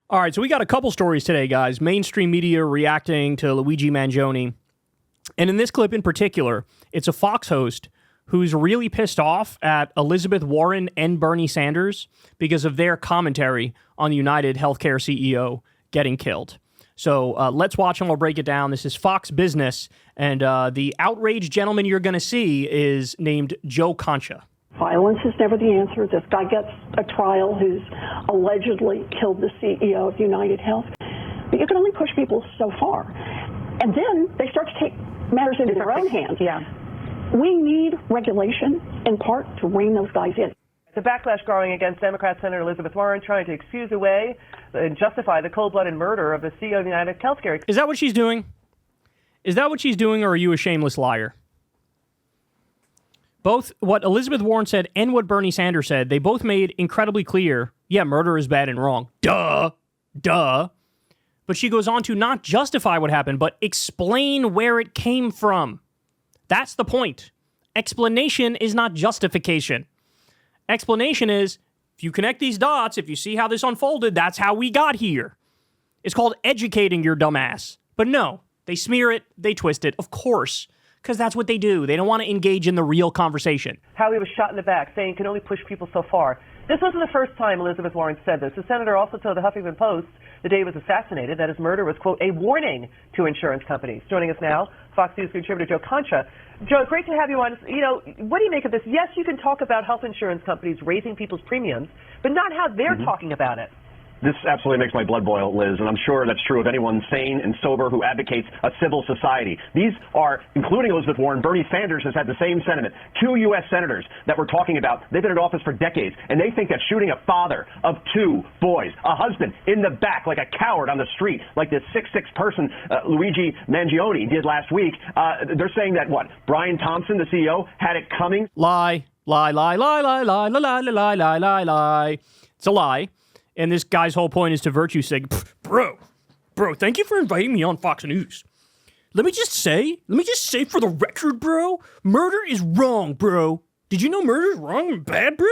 All right, so we got a couple stories today, guys. Mainstream media reacting to Luigi Mangione. And in this clip in particular, it's a Fox host who's really pissed off at Elizabeth Warren and Bernie Sanders because of their commentary on the United Healthcare CEO getting killed. So let's watch and we'll break it down. This is Fox Business, and the outraged gentleman you're going to see is named Joe Concha. Violence is never the answer. This guy gets a trial who's allegedly killed the CEO of United Health. But you can only push people so far. And then they start to take matters into their own hands. Yeah. We need regulation, in part, to rein those guys in. The backlash growing against Democrat Senator Elizabeth Warren trying to excuse away and justify the cold-blooded murder of the CEO of United Healthcare. Is that what she's doing? Is that what she's doing, or are you a shameless liar? Both what Elizabeth Warren said and what Bernie Sanders said, they both made incredibly clear, yeah, murder is bad and wrong. Duh. But she goes on to not justify what happened, but explain where it came from. That's the point. Explanation is not justification. Explanation is, if you connect these dots, if you see how this unfolded, that's how we got here. It's called educating your dumb ass. But no, they smear it, they twist it, of course. Because that's what they do. They don't want to engage in the real conversation. How he was shot in the back, saying can only push people so far. This wasn't the first time Elizabeth Warren said this. The senator also told the Huffington Post the day he was assassinated that his murder was, quote, a warning to insurance companies. Joining us now, Fox News contributor Joe Concha. Joe, great to have you on. You know, what do you make of this? Yes, you can talk about health insurance companies raising people's premiums, but not how they're talking about it. This absolutely makes my blood boil, Liz, and I'm sure that's true of anyone sane and sober who advocates a civil society. These are, including Elizabeth Warren, Bernie Sanders has had the same sentiment. 2 U.S. senators that we're talking about, they've been in office for decades, and they think that shooting a father of 2 boys, a husband in the back like a coward on the street, like this 6'6" person, Luigi Mangione, did last week, they're saying that, what, Brian Thompson, the CEO, had it coming? Lie. It's a lie. And this guy's whole point is to virtue signal. Bro, thank you for inviting me on Fox News. Let me just say for the record, bro, murder is wrong, bro. Did you know murder is wrong and bad, bro?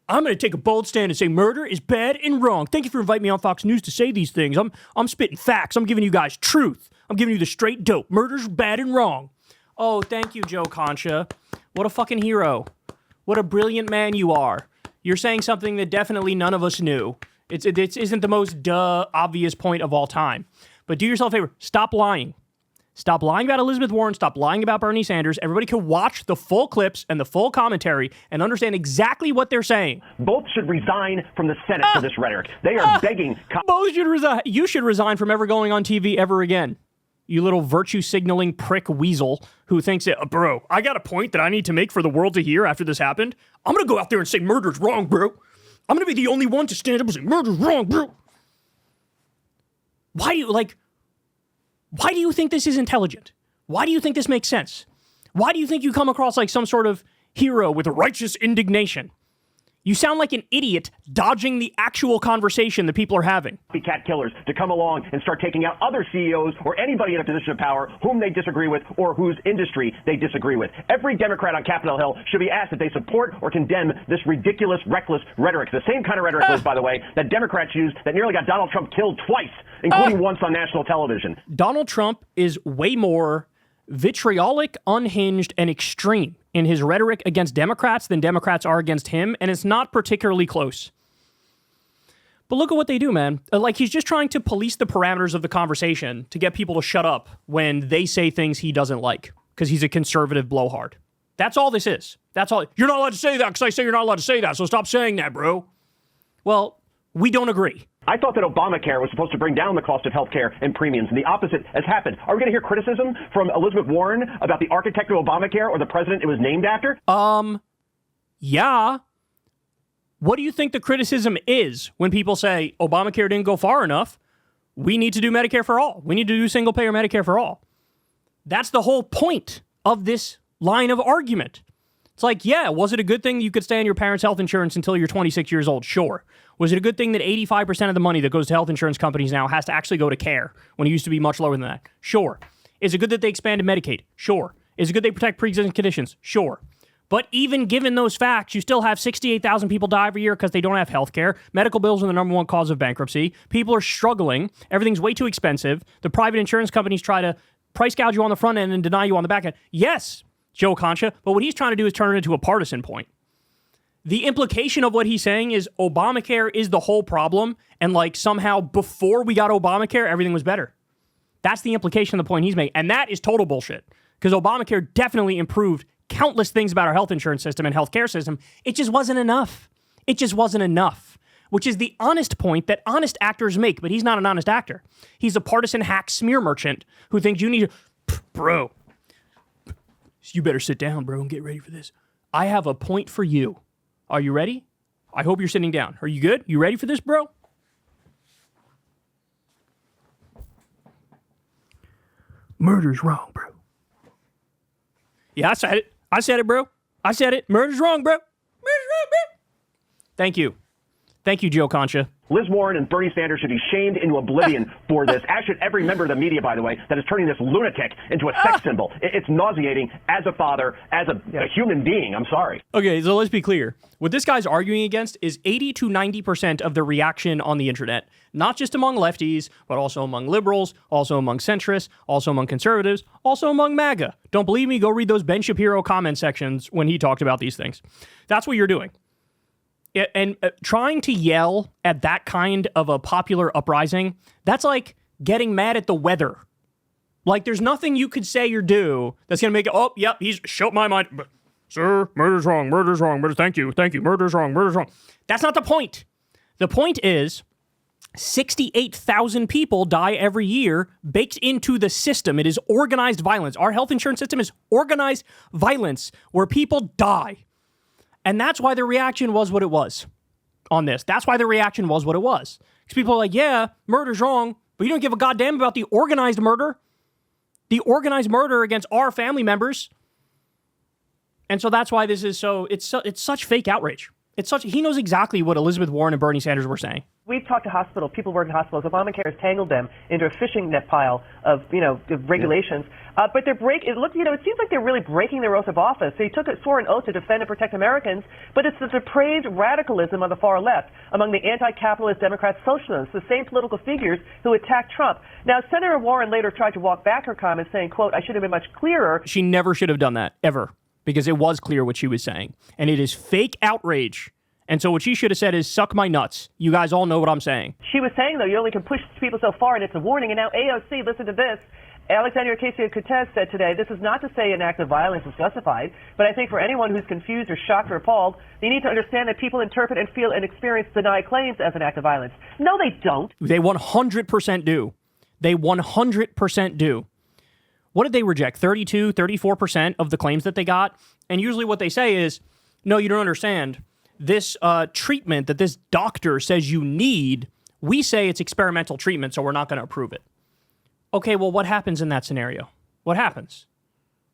I'm going to take a bold stand and say murder is bad and wrong. Thank you for inviting me on Fox News to say these things. I'm spitting facts. I'm giving you guys truth. I'm giving you the straight dope. Murder's bad and wrong. Oh, thank you, Joe Concha. What a fucking hero. What a brilliant man you are. You're saying something that definitely none of us knew. It isn't the most obvious point of all time. But do yourself a favor. Stop lying. Stop lying about Elizabeth Warren. Stop lying about Bernie Sanders. Everybody can watch the full clips and the full commentary and understand exactly what they're saying. Both should resign from the Senate for this rhetoric. They are begging. Both should resign. You should resign from ever going on TV ever again. You little virtue signaling prick weasel who thinks, bro, I got a point that I need to make for the world to hear after this happened. I'm going to go out there and say murder's wrong, bro. I'm going to be the only one to stand up and say, murder's wrong, bro. Why do you think this is intelligent? Why do you think this makes sense? Why do you think you come across like some sort of hero with righteous indignation? You sound like an idiot dodging the actual conversation that people are having. Copycat killers to come along and start taking out other CEOs or anybody in a position of power whom they disagree with or whose industry they disagree with. Every Democrat on Capitol Hill should be asked if they support or condemn this ridiculous, reckless rhetoric. The same kind of rhetoric, Liz, by the way, that Democrats use that nearly got Donald Trump killed twice, including once on national television. Donald Trump is way more vitriolic, unhinged, and extreme in his rhetoric against Democrats than Democrats are against him, and it's not particularly close. But look at what they do, man. Like, he's just trying to police the parameters of the conversation to get people to shut up when they say things he doesn't like, because he's a conservative blowhard. That's all this is. That's all. You're not allowed to say that because I say you're not allowed to say that, so stop saying that, bro. Well, we don't agree. I thought that Obamacare was supposed to bring down the cost of health care and premiums, and the opposite has happened. Are we going to hear criticism from Elizabeth Warren about the architect of Obamacare or the president it was named after? Yeah. What do you think the criticism is when people say Obamacare didn't go far enough? We need to do Medicare for all. We need to do single-payer Medicare for all. That's the whole point of this line of argument. It's like, yeah, was it a good thing you could stay on your parents' health insurance until you're 26 years old? Sure. Was it a good thing that 85% of the money that goes to health insurance companies now has to actually go to care when it used to be much lower than that? Sure. Is it good that they expanded Medicaid? Sure. Is it good they protect pre-existing conditions? Sure. But even given those facts, you still have 68,000 people die every year because they don't have health care. Medical bills are the number one cause of bankruptcy. People are struggling. Everything's way too expensive. The private insurance companies try to price gouge you on the front end and deny you on the back end. Yes, Joe Concha, but what he's trying to do is turn it into a partisan point. The implication of what he's saying is Obamacare is the whole problem, and like somehow before we got Obamacare, everything was better. That's the implication of the point he's making, and that is total bullshit, because Obamacare definitely improved countless things about our health insurance system and healthcare system. It just wasn't enough. It just wasn't enough, which is the honest point that honest actors make, but he's not an honest actor. He's a partisan hack smear merchant who thinks you need to, bro, you better sit down, bro, and get ready for this. I have a point for you. Are you ready? I hope you're sitting down. Are you good? You ready for this, bro? Murder's wrong, bro. Yeah, I said it. I said it, bro. I said it. Murder's wrong, bro. Murder's wrong, bro. Thank you. Thank you, Joe Concha. Liz Warren and Bernie Sanders should be shamed into oblivion for this, as should every member of the media, by the way, that is turning this lunatic into a sex symbol. It's nauseating as a father, as a human being. I'm sorry. Okay, so let's be clear. What this guy's arguing against is 80 to 90% of the reaction on the internet, not just among lefties, but also among liberals, also among centrists, also among conservatives, also among MAGA. Don't believe me? Go read those Ben Shapiro comment sections when he talked about these things. That's what you're doing. And trying to yell at that kind of a popular uprising, that's like getting mad at the weather. Like, there's nothing you could say or do that's going to make it, oh, yep, he's showed my mind. Sir, murder's wrong, thank you, murder's wrong. That's not the point. The point is 68,000 people die every year baked into the system. It is organized violence. Our health insurance system is organized violence where people die. And that's why the reaction was what it was on this. That's why the reaction was what it was. Because people are like, yeah, murder's wrong, but you don't give a goddamn about the organized murder. The organized murder against our family members. And so that's why this is it's such fake outrage. He knows exactly what Elizabeth Warren and Bernie Sanders were saying. We've talked to people working in hospitals. Obamacare has tangled them into a fishing net pile of regulations. But it seems like they're really breaking their oath of office. They swore an oath to defend and protect Americans, but it's the depraved radicalism on the far left among the anti-capitalist Democrat socialists, the same political figures who attacked Trump. Now, Senator Warren later tried to walk back her comments, saying, quote, I should have been much clearer. She never should have done that, ever, because it was clear what she was saying. And it is fake outrage. And so what she should have said is, suck my nuts. You guys all know what I'm saying. She was saying, though, you only can push people so far, and it's a warning. And now AOC, listen to this. Alexandria Ocasio-Cortez said today, this is not to say an act of violence is justified, but I think for anyone who's confused or shocked or appalled, they need to understand that people interpret and feel and experience denied claims as an act of violence. No, they don't. They 100% do. They 100% do. What did they reject? 32, 34% of the claims that they got? And usually what they say is, no, you don't understand. This treatment that this doctor says you need, we say it's experimental treatment, so we're not going to approve it. Okay, well, what happens in that scenario? What happens?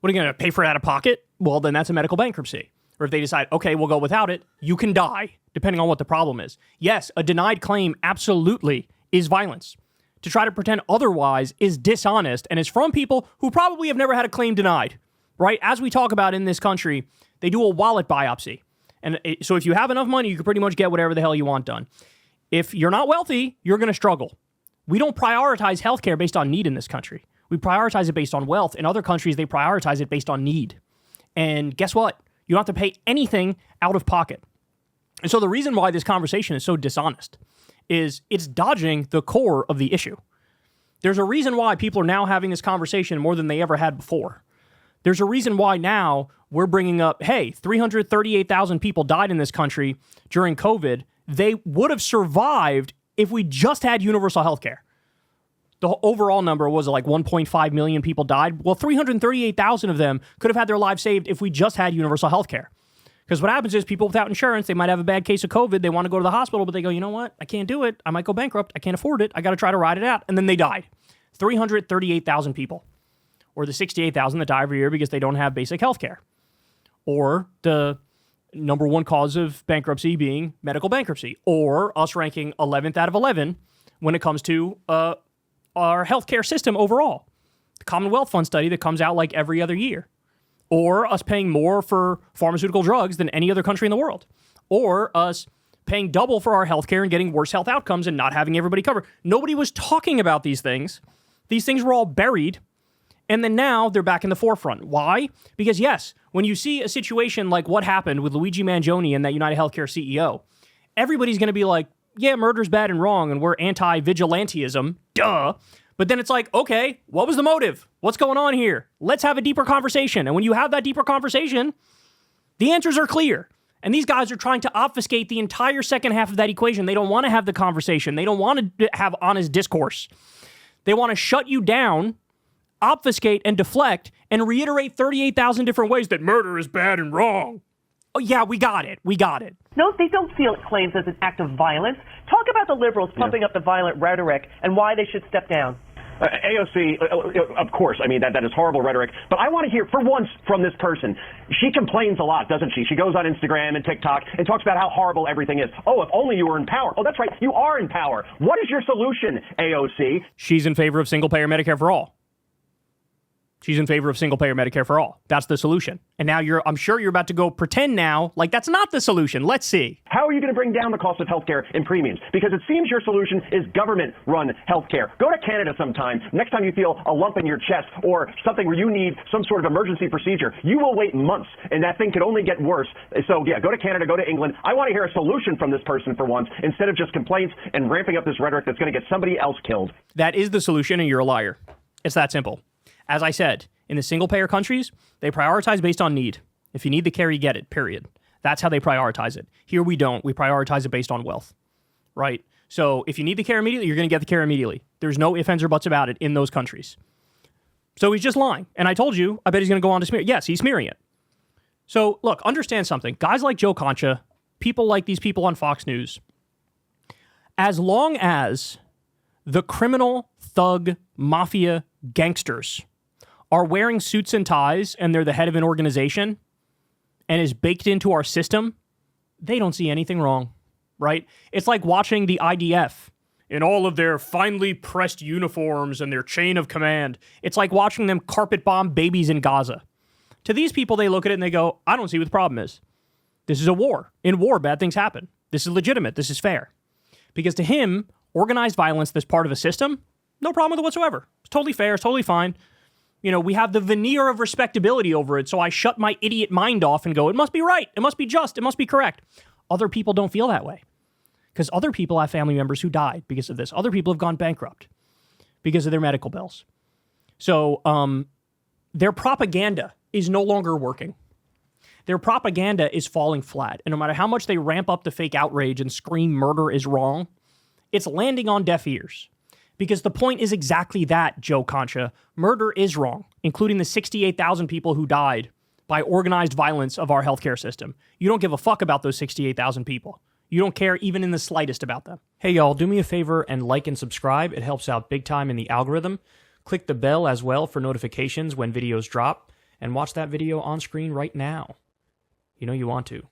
What are you going to pay for it out of pocket? Well, then that's a medical bankruptcy. Or if they decide, okay, we'll go without it, you can die, depending on what the problem is. Yes, a denied claim absolutely is violence. To try to pretend otherwise is dishonest and is from people who probably have never had a claim denied, right? As we talk about in this country, they do a wallet biopsy. And so if you have enough money, you can pretty much get whatever the hell you want done. If you're not wealthy, you're going to struggle. We don't prioritize healthcare based on need in this country. We prioritize it based on wealth. In other countries, they prioritize it based on need. And guess what? You don't have to pay anything out of pocket. And so the reason why this conversation is so dishonest is it's dodging the core of the issue. There's a reason why people are now having this conversation more than they ever had before. There's a reason why now we're bringing up, hey, 338,000 people died in this country during COVID. They would have survived if we just had universal health care. The overall number was like 1.5 million people died. Well, 338,000 of them could have had their lives saved if we just had universal health care. Because what happens is people without insurance, they might have a bad case of COVID. They want to go to the hospital, but they go, you know what? I can't do it. I might go bankrupt. I can't afford it. I got to try to ride it out. And then they died. 338,000 people. Or the 68,000 that die every year because they don't have basic health care. Or the number one cause of bankruptcy being medical bankruptcy. Or us ranking 11th out of 11 when it comes to our healthcare system overall. The Commonwealth Fund study that comes out like every other year. or us paying more for pharmaceutical drugs than any other country in the world, or us paying double for our healthcare and getting worse health outcomes and not having everybody covered. Nobody was talking about these things. These things were all buried. And then now they're back in the forefront. Why? Because yes, when you see a situation like what happened with Luigi Mangione and that United Healthcare CEO, everybody's going to be like, yeah, murder's bad and wrong and we're anti-vigilantism. Duh. But then it's like, okay, what was the motive? What's going on here? Let's have a deeper conversation. And when you have that deeper conversation, the answers are clear. And these guys are trying to obfuscate the entire second half of that equation. They don't want to have the conversation. They don't want to have honest discourse. They want to shut you down, obfuscate and deflect, and reiterate 38,000 different ways that murder is bad and wrong. Oh, yeah, we got it. We got it. No, they don't feel it claims as an act of violence. Talk about the liberals pumping up the violent rhetoric and why they should step down. AOC, of course, I mean, that is horrible rhetoric. But I want to hear, for once, from this person. She complains a lot, doesn't she? She goes on Instagram and TikTok and talks about how horrible everything is. Oh, if only you were in power. Oh, that's right. You are in power. What is your solution, AOC? She's in favor of single-payer Medicare for all. She's in favor of single-payer Medicare for all. That's the solution. And now I'm sure you're about to go pretend now like that's not the solution. Let's see. How are you going to bring down the cost of healthcare and premiums? Because it seems your solution is government-run healthcare. Go to Canada sometime. Next time you feel a lump in your chest or something where you need some sort of emergency procedure, you will wait months, and that thing could only get worse. So, yeah, go to Canada, go to England. I want to hear a solution from this person for once, instead of just complaints and ramping up this rhetoric that's going to get somebody else killed. That is the solution, and you're a liar. It's that simple. As I said, in the single-payer countries, they prioritize based on need. If you need the care, you get it, period. That's how they prioritize it. Here we don't. We prioritize it based on wealth, right? So if you need the care immediately, you're going to get the care immediately. There's no ifs, ands, or buts about it in those countries. So he's just lying. And I told you, I bet he's going to go on to smear. Yes, he's smearing it. So look, understand something. Guys like Joe Concha, people like these people on Fox News, as long as the criminal, thug, mafia, gangsters are wearing suits and ties and they're the head of an organization and is baked into our system, they don't see anything wrong, right? It's like watching the IDF in all of their finely pressed uniforms and their chain of command. It's like watching them carpet bomb babies in Gaza. To these people, they look at it and they go, I don't see what the problem is. This is a war. In war, bad things happen. This is legitimate. This is fair. Because to him, organized violence that's part of a system, no problem with it whatsoever. It's totally fair. It's totally fine. You know, we have the veneer of respectability over it, so I shut my idiot mind off and go, it must be right, it must be just, it must be correct. Other people don't feel that way. Because other people have family members who died because of this. Other people have gone bankrupt because of their medical bills. So their propaganda is no longer working. Their propaganda is falling flat. And no matter how much they ramp up the fake outrage and scream murder is wrong, it's landing on deaf ears. Because the point is exactly that, Joe Concha. Murder is wrong, including the 68,000 people who died by organized violence of our healthcare system. You don't give a fuck about those 68,000 people. You don't care even in the slightest about them. Hey, y'all, do me a favor and like and subscribe. It helps out big time in the algorithm. Click the bell as well for notifications when videos drop. And watch that video on screen right now. You know you want to.